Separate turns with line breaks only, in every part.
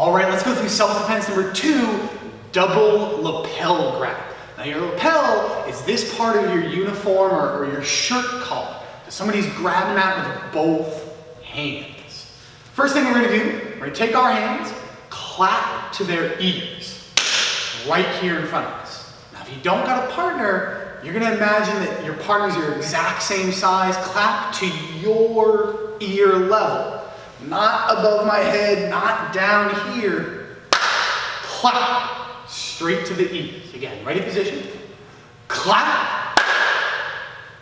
All right, let's go through self-defense number 2, double lapel grab. Now your lapel is this part of your uniform or your shirt collar. Somebody's grabbing that with both hands. First thing we're gonna do, we're gonna take our hands, clap to their ears, right here in front of us. Now if you don't got a partner, you're gonna imagine that your partner's your exact same size, clap to your ear level. Not above my head, not down here. Clap straight to the ears. Again, ready position. Clap.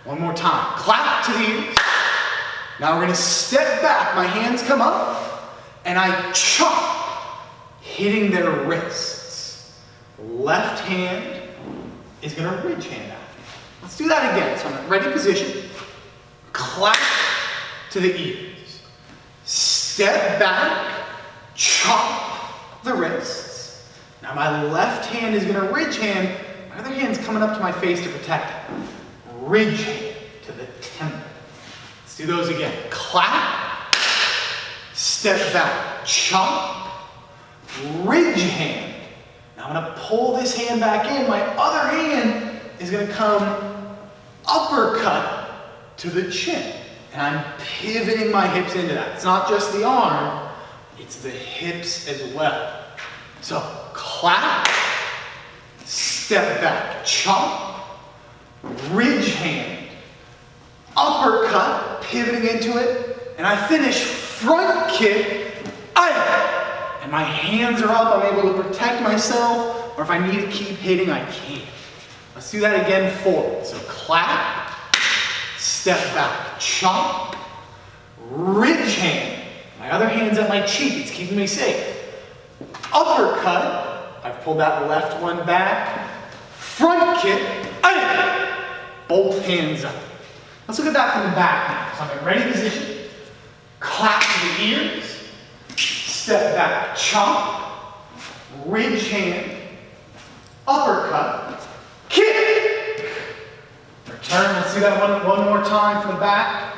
One more time. Clap to the ears. Now we're gonna step back. My hands come up and I chop, hitting their wrists. Left hand is gonna ridge hand out. Let's do that again. So I'm in ready position. Clap to the ears. Step back, chop the wrists. Now my left hand is gonna ridge hand, my other hand's coming up to my face to protect it. Ridge hand to the temple. Let's do those again. Clap, step back, chop, ridge hand. Now I'm gonna pull this hand back in, my other hand is gonna come uppercut to the chin. And I'm pivoting my hips into that. It's not just the arm, it's the hips as well. So clap, step back, chop, ridge hand, uppercut, pivoting into it, and I finish front kick, and my hands are up, I'm able to protect myself, or if I need to keep hitting, I can. Let's do that again forward. So clap, step back, chop, ridge hand. My other hand's at my cheek, it's keeping me safe. Uppercut, I've pulled that left one back. Front kick, both hands up. Let's look at that from the back now. So I'm in ready position. Clap to the ears, step back, chop, ridge hand, uppercut, kick. Return, let's do that one more time from the back.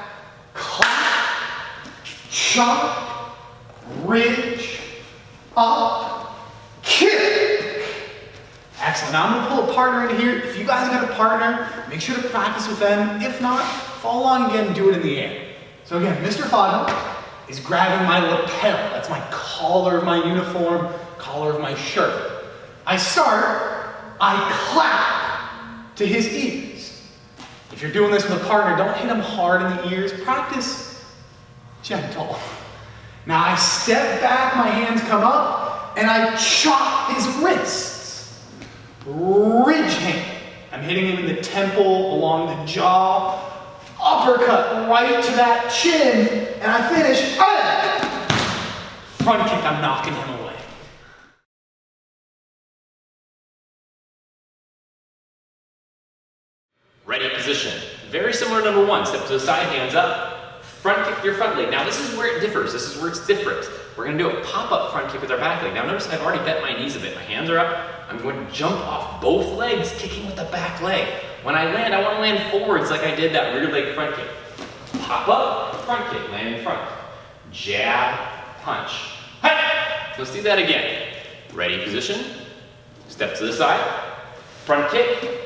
Clap, chop, ridge, up, kick. Excellent. Now I'm going to pull a partner in here. If you guys got a partner, make sure to practice with them. If not, follow along again and do it in the air. So again, Mr. Fado is grabbing my lapel. That's my collar of my uniform, collar of my shirt. I start, I clap to his ears. If you're doing this with a partner, don't hit them hard in the ears. Practice gentle. Now I step back, my hands come up, and I chop his wrists. Ridge hand. I'm hitting him in the temple, along the jaw. Uppercut right to that chin, and I finish. Front kick, I'm knocking him away.
Ready position. Very similar to number 1. Step to the side, hands up. Front kick your front leg. Now this is where it differs. This is where it's different. We're going to do a pop-up front kick with our back leg. Now notice I've already bent my knees a bit. My hands are up. I'm going to jump off both legs, kicking with the back leg. When I land, I want to land forwards like I did that rear leg front kick. Pop up, front kick, land in front. Jab, punch. Hey! Let's do that again. Ready position. Step to the side. Front kick.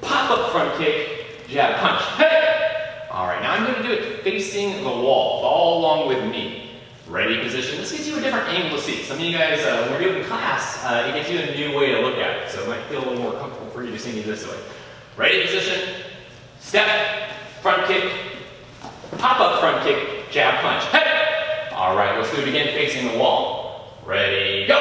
Pop up front kick, jab, punch. Hey! All right, now I'm going to do it facing the wall. Follow along with me. Ready position. This gives you a different angle to see. Some of you guys, when we're doing class, it gives you a new way to look at it. So it might feel a little more comfortable for you to see me this way. Ready position. Step, front kick, pop up front kick, jab, punch. Hey! All right, let's do it again facing the wall. Ready, go!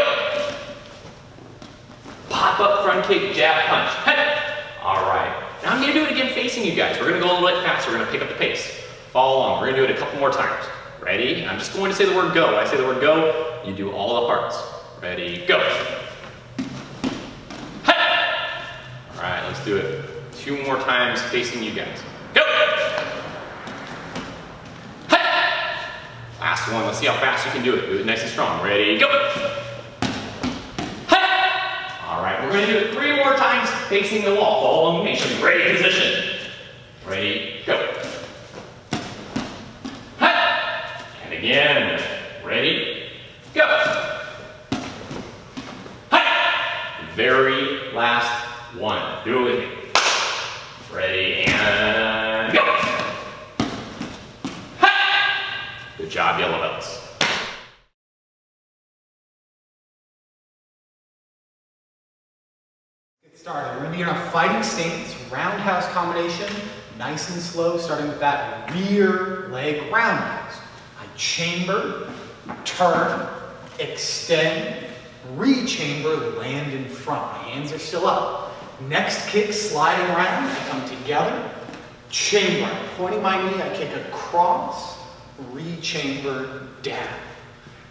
Pop up front kick, jab, punch. Hey! All right, now I'm gonna do it again facing you guys. We're gonna go a little bit faster. We're gonna pick up the pace. Follow along. We're gonna do it a couple more times. Ready? I'm just going to say the word go. When I say the word go, you do all the parts. Ready, go. Hey! All right, let's do it 2 more times facing you guys. Go! Hey! Last one. Let's see how fast you can do it. Do it nice and strong. Ready, go! All right, we're going to do it 3 more times facing the wall. Follow along with me. Ready, position. Ready, go. Again. Ready? Go. very last one. Do it with me. Ready, and go. Ha! Good job, yellow belts.
Get started. We're going to be in our fighting stance, roundhouse combination, nice and slow, starting with that rear leg roundhouse. I chamber, turn, extend, re-chamber, land in front. My hands are still up. Next kick, sliding around, I come together, chamber, I'm pointing my knee, I kick across, re-chamber, down.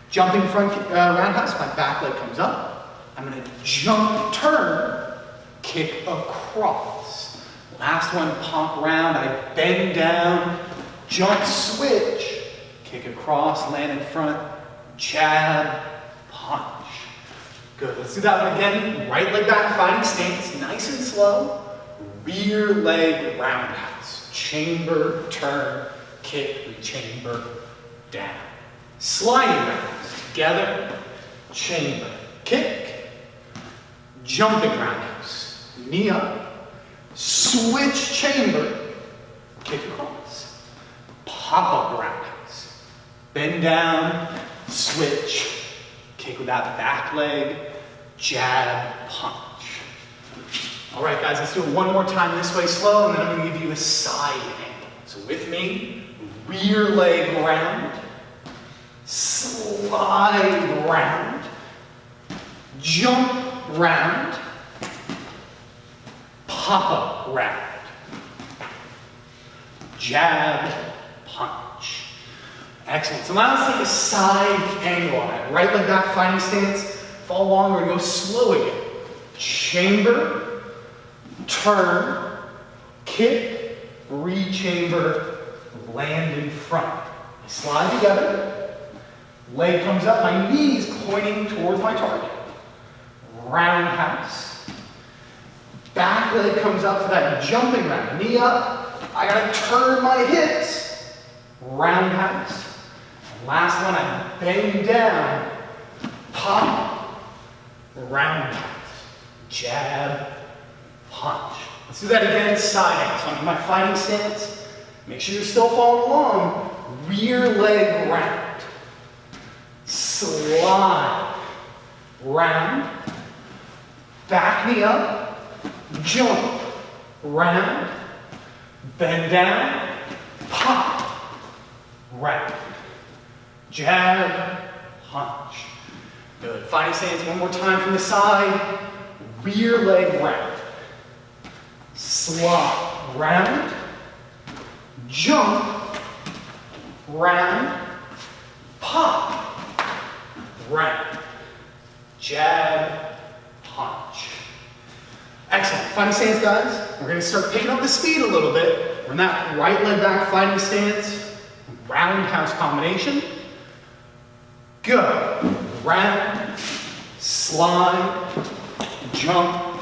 Jumping front roundhouse, my back leg comes up. I'm going to jump, turn, kick across. Last one, pump round, I bend down, jump, switch, kick across, land in front, jab, punch. Good, let's do that one again. Right leg back, fighting stance, nice and slow. Rear leg roundhouse. Chamber, turn, kick, re-chamber, down. Sliding roundhouse. Together, chamber, kick. Jumping roundhouse. Knee up. Switch, chamber, kick across. Pop-up roundhouse. Bend down, switch, kick without the back leg, jab, punch. All right, guys, let's do it one more time this way slow, and then I'm going to give you a side angle. So with me, rear leg round, slide round, jump round, pop-up round, jab, punch. Excellent. So now let's take a side angle on it. Right leg back, fighting stance. Fall long, we're going to go slow again. Chamber, turn, kick, re-chamber, land in front. Slide together. Leg comes up, my knees pointing towards my target. Roundhouse. Back leg comes up for that jumping round. Knee up. I got to turn my hips. Roundhouse. Last one, I bend down, pop, roundhouse, jab, punch. Let's do that again, side angle. So I'm in my fighting stance. Make sure you're still following along. Rear leg round, slide, round, back knee up, jump, round, bend down, pop, round. Jab, punch. Good. Fighting stance one more time from the side. Rear leg round. Slide, round. Jump, round. Pop, round. Jab, punch. Excellent. Fighting stance, guys. We're going to start picking up the speed a little bit. We're in that right leg back fighting stance. Roundhouse combination. Go. Round, slide, jump,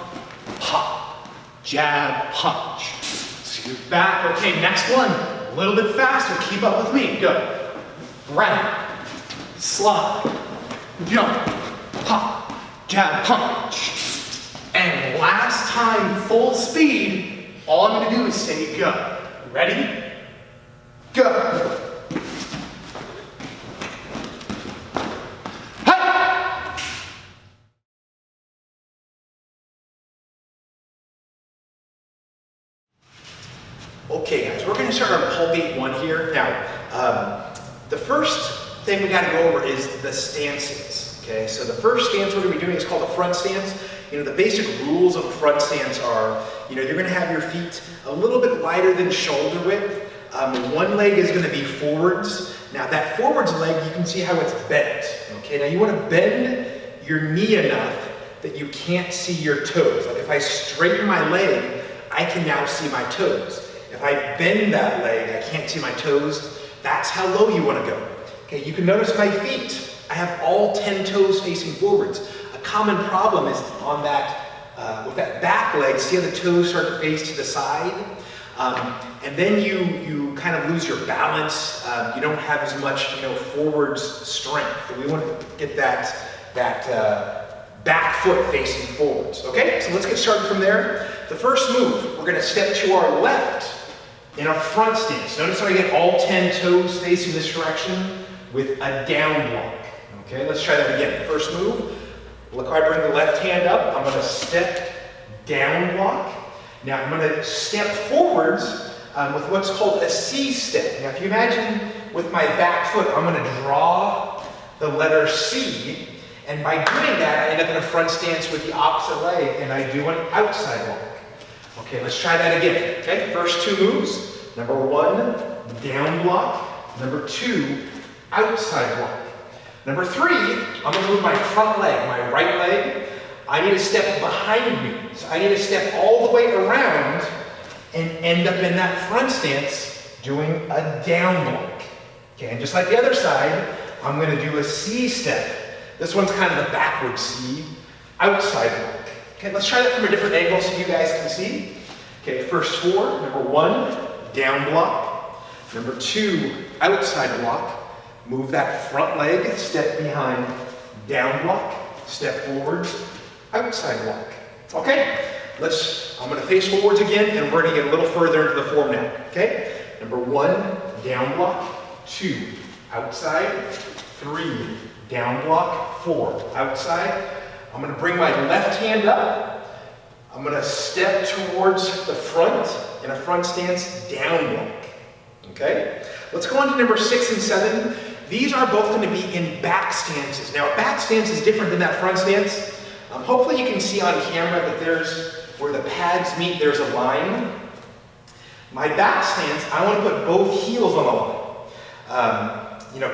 pop, jab, punch. So you're back. Okay, next one. A little bit faster. Keep up with me. Go. Round, slide, jump, pop, jab, punch. And last time, full speed. All I'm going to do is say go. Ready? Go.
Okay guys, we're going to start our pull beat one here. Now, the first thing we got to go over is the stances. Okay, so the first stance we're going to be doing is called a front stance. You know, the basic rules of a front stance are, you know, you're going to have your feet a little bit wider than shoulder width. One leg is going to be forwards. Now that forwards leg, you can see how it's bent. Okay, now you want to bend your knee enough that you can't see your toes. Like if I straighten my leg, I can now see my toes. If I bend that leg, I can't see my toes. That's how low you want to go. Okay, you can notice my feet. I have all 10 toes facing forwards. A common problem is on that, with that back leg, see how the toes start to face to the side? And then you kind of lose your balance. You don't have as much, forwards strength. So we want to get that back foot facing forwards. Okay, so let's get started from there. The first move, we're gonna step to our left in a front stance. Notice how I get all 10 toes facing this direction with a down block. Okay, let's try that again. First move, look how I bring the left hand up. I'm gonna step down block. Now I'm gonna step forwards with what's called a C step. Now if you imagine with my back foot, I'm gonna draw the letter C, and by doing that, I end up in a front stance with the opposite leg, and I do an outside walk. Okay, let's try that again. Okay, first two moves. Number one, down block. Number two, outside walk. Number three, I'm gonna move my front leg, my right leg. I need to step behind me. So I need to step all the way around and end up in that front stance doing a down block. Okay, and just like the other side, I'm gonna do a C step. This one's kind of the backward C, outside walk. Okay, let's try that from a different angle so you guys can see. Okay, first four. Number one, down block. Number two, outside block. Move that front leg, step behind, down block, step forwards, outside walk. Okay, I'm gonna face forwards again, and we're gonna get a little further into the form now. Okay, number one, down block. Two, outside. Three, down block. Four, outside. I'm gonna bring my left hand up. I'm gonna step towards the front in a front stance, down block. Okay? Let's go on to number 6 and 7. These are both gonna be in back stances. Now, a back stance is different than that front stance. Hopefully you can see on camera that where the pads meet, there's a line. My back stance, I wanna put both heels on the line.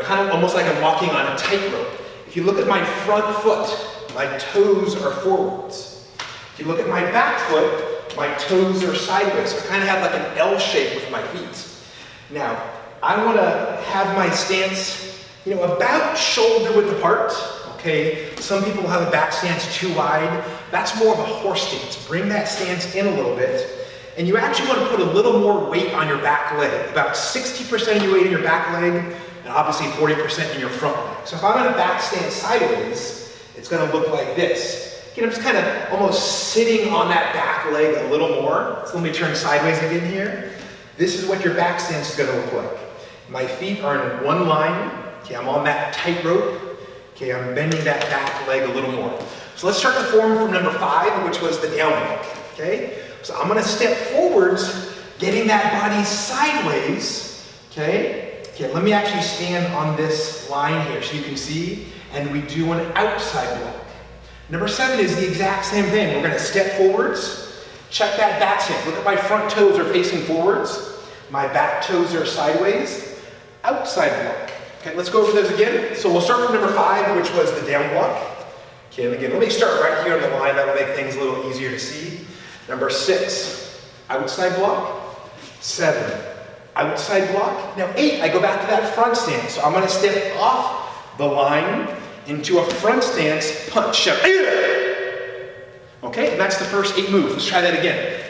Kind of almost like I'm walking on a tightrope. If you look at my front foot, my toes are forwards. If you look at my back foot, my toes are sideways. So I kind of have like an L shape with my feet. Now, I want to have my stance, about shoulder width apart. Okay, some people have a back stance too wide. That's more of a horse stance. Bring that stance in a little bit. And you actually want to put a little more weight on your back leg. About 60% of your weight in your back leg, and obviously 40% in your front leg. So if I'm in a back stance sideways, it's going to look like this. I'm just kind of almost sitting on that back leg a little more. So let me turn sideways again here. This is what your back stance is going to look like. My feet are in one line. Okay, I'm on that tightrope. Okay, I'm bending that back leg a little more. So let's start the form from number 5, which was the down block. Okay, so I'm going to step forwards, getting that body sideways. Okay, let me actually stand on this line here so you can see, and we do an outside block. Number 7 is the exact same thing. We're going to step forwards, check that back stance. Look at my front toes are facing forwards. My back toes are sideways. Outside block. Okay, let's go over those again. So we'll start from number 5, which was the down block. Okay, and again, let me start right here on the line. That'll make things a little easier to see. Number 6, outside block. 7, outside block. Now 8, I go back to that front stance. So I'm going to step off the line into a front stance, punch up. Okay, and that's the first 8 moves. Let's try that again.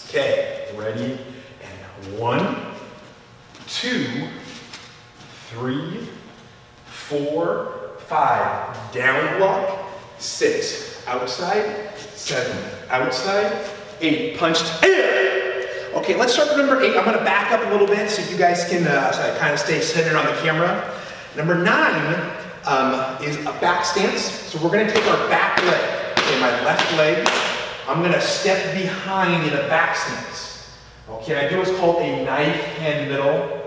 Okay, ready? And 1, 2, 3, 4, 5, down block. 6, outside. 7, outside. 8, punched. Okay, let's start with number 8. I'm going to back up a little bit so you guys can kind of stay centered on the camera. Number 9 is a back stance. So we're going to take our back leg, okay, my left leg. I'm going to step behind in a back stance. Okay, I do what's called a knife hand middle.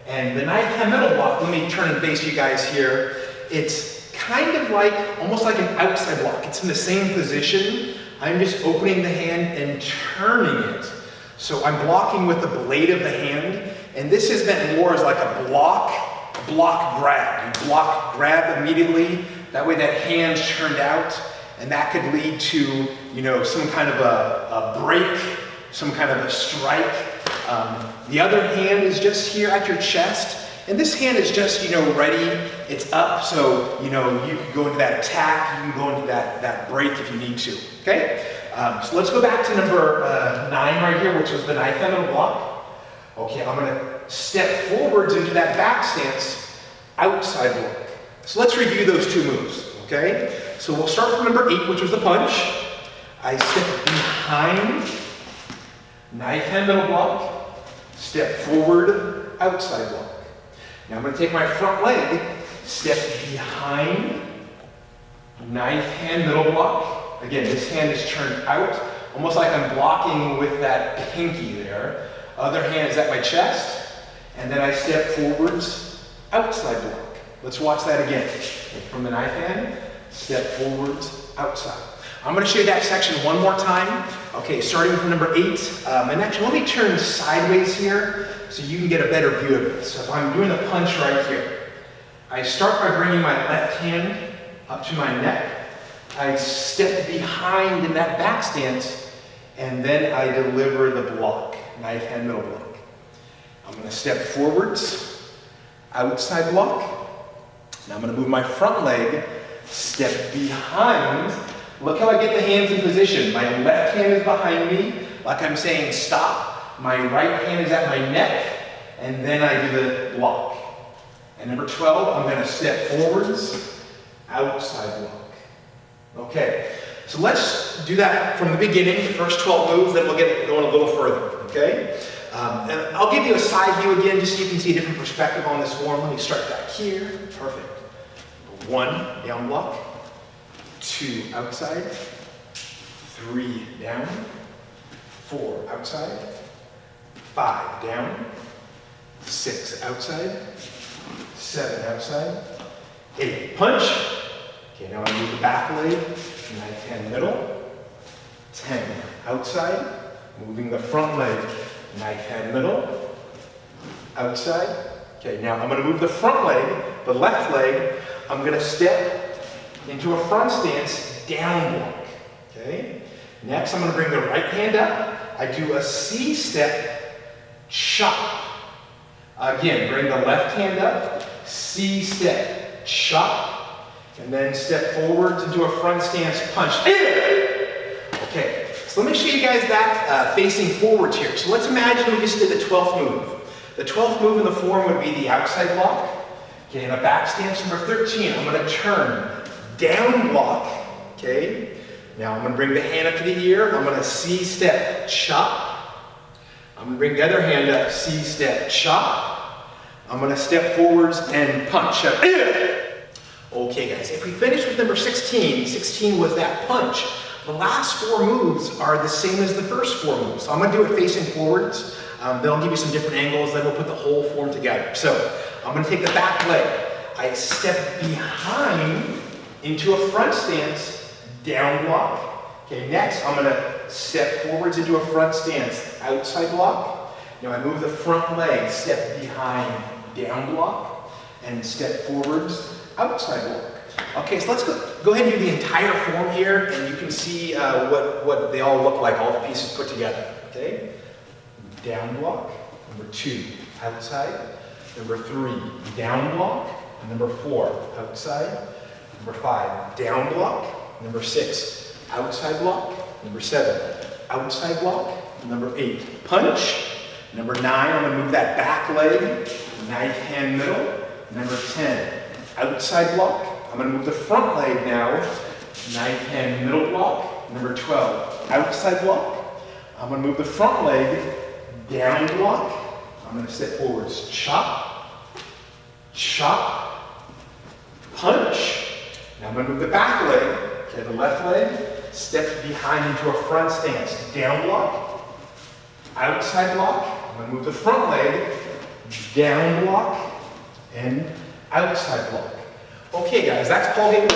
And the knife hand middle block, let me turn and face you guys here. It's kind of like, almost like an outside block. It's in the same position. I'm just opening the hand and turning it. So I'm blocking with the blade of the hand. And this is meant more as like a block grab. You block, grab immediately. That way that hand's turned out. And that could lead to, some kind of a break, some kind of a strike. The other hand is just here at your chest. And this hand is just, ready. It's up, so, you can go into that attack. You can go into that break if you need to, okay? So let's go back to number 9 right here, which was the knife hand block. Okay, I'm gonna step forwards into that back stance, outside block. So let's review those 2 moves, okay? So we'll start from number 8, which was the punch. I step behind, knife hand middle block, step forward, outside block. Now I'm going to take my front leg, step behind, knife hand middle block. Again, this hand is turned out, almost like I'm blocking with that pinky there. Other hand is at my chest, and then I step forwards, outside block. Let's watch that again. From the knife hand, step forwards, outside. I'm going to show you that section one more time. Okay, starting from number 8. And actually, let me turn sideways here so you can get a better view of this. So if I'm doing the punch right here, I start by bringing my left hand up to my neck. I step behind in that back stance, and then I deliver the block, knife hand middle block. I'm going to step forwards, outside block. Now I'm going to move my front leg, step behind. Look how I get the hands in position. My left hand is behind me, like I'm saying stop. My right hand is at my neck, and then I do the block. And number 12, I'm going to step forwards, outside block. Okay, so let's do that from the beginning, the first 12 moves, then we'll get going a little further, okay? And I'll give you a side view again, just so you can see a different perspective on this form. Let me start back here. Perfect. 1, down block. 2, outside. 3, down. 4, outside. 5, down. 6, outside. 7, outside. 8, punch. Okay, now I move the back leg, knife hand middle. 10, outside. Moving the front leg, knife hand middle. Outside. Okay, now I'm going to move the front leg, the left leg. I'm going to step into a front stance, down block. Okay. Next, I'm going to bring the right hand up. I do a C step, chop. Again, bring the left hand up, C step, chop, and then step forwards into a front stance, punch. Okay, so let me show you guys that facing forwards here. So let's imagine we just did the 12th move. The 12th move in the form would be the outside block. Okay, in a back stance number 13, I'm going to turn down block. Okay, now I'm going to bring the hand up to the ear. I'm going to C step, chop. I'm going to bring the other hand up, C step, chop. I'm going to step forwards and punch. Okay, guys, if we finish with number 16, 16 was that punch. The last 4 moves are the same as the first 4 moves. So I'm going to do it facing forwards. Then I'll give you some different angles, then we'll put the whole form together. So I'm going to take the back leg. I step behind into a front stance, down block. Okay, next I'm going to step forwards into a front stance, outside block. Now I move the front leg, step behind, down block, and step forwards, outside block. Okay, so let's go ahead and do the entire form here, and you can see what they all look like, all the pieces put together. Okay, down block. Number 2, outside. Number 3, down block. Number 4, outside. Number 5, down block. Number 6, outside block. Number 7, outside block. Number 8, punch. Number 9, I'm going to move that back leg, knife hand middle. Number 10, outside block. I'm going to move the front leg now, knife hand middle block. Number 12, outside block. I'm going to move the front leg, down block. I'm going to step forwards, chop, chop, punch. Now I'm going to move the back leg, okay, the left leg, step behind into a front stance, down block, outside block. I'm going to move the front leg, down block, and outside block. Okay guys, that's ball game 1.